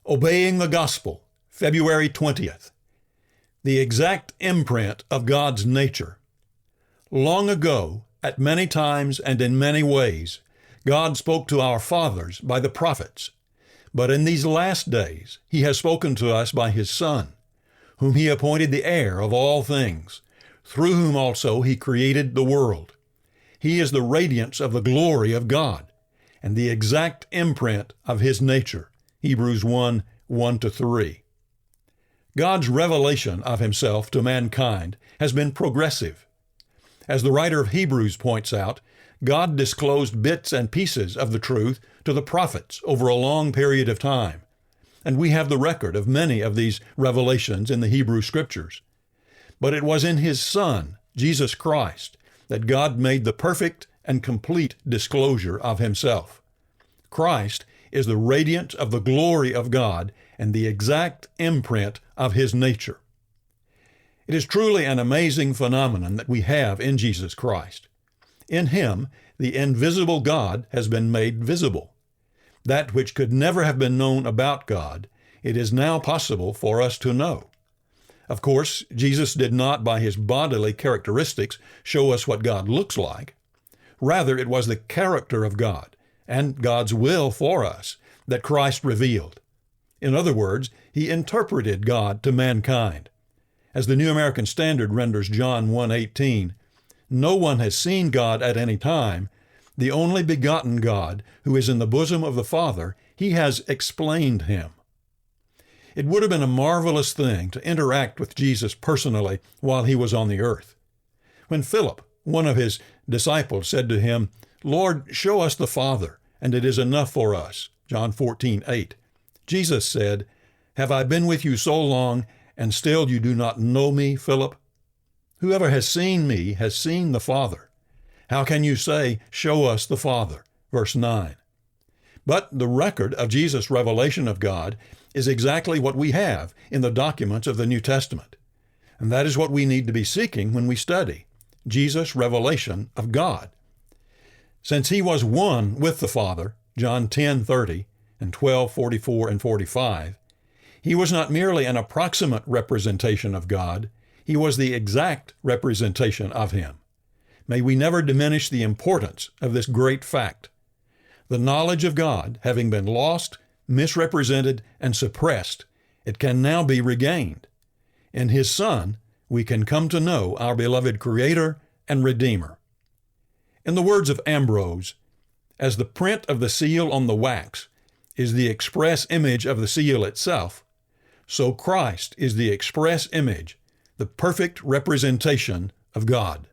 Obeying the Gospel, February 20th. The exact imprint of God's nature. Long ago, at many times and in many ways, God spoke to our fathers by the prophets. But in these last days, He has spoken to us by His Son, whom He appointed the heir of all things, through whom also He created the world. He is the radiance of the glory of God, and the exact imprint of His nature. Hebrews 1, 1-3. God's revelation of Himself to mankind has been progressive. As the writer of Hebrews points out, God disclosed bits and pieces of the truth to the prophets over a long period of time, and we have the record of many of these revelations in the Hebrew Scriptures. But it was in His Son, Jesus Christ, that God made the perfect and complete disclosure of Himself. Christ is the radiance of the glory of God and the exact imprint of His nature. It is truly an amazing phenomenon that we have in Jesus Christ. In Him, the invisible God has been made visible. That which could never have been known about God, it is now possible for us to know. Of course, Jesus did not by His bodily characteristics show us what God looks like. Rather, it was the character of God and God's will for us that Christ revealed. In other words, He interpreted God to mankind. As the New American Standard renders John 1:18, "No one has seen God at any time. The only begotten God, who is in the bosom of the Father, He has explained Him." It would have been a marvelous thing to interact with Jesus personally while He was on the earth. When Philip, one of His disciples, said to Him, "Lord, show us the Father, and it is enough for us," John 14:8, Jesus said, "Have I been with you so long, and still you do not know me, Philip? Whoever has seen me has seen the Father. How can you say, 'Show us the Father'?" Verse 9. But the record of Jesus' revelation of God is exactly what we have in the documents of the New Testament. And that is what we need to be seeking when we study Jesus' revelation of God. Since He was one with the Father, John 10:30 and 12:44 and 45, He was not merely an approximate representation of God, He was the exact representation of Him. May we never diminish the importance of this great fact. The knowledge of God having been lost, misrepresented, and suppressed, it can now be regained. In His Son, we can come to know our beloved Creator and Redeemer. In the words of Ambrose, as the print of the seal on the wax is the express image of the seal itself, so Christ is the express image, the perfect representation of God.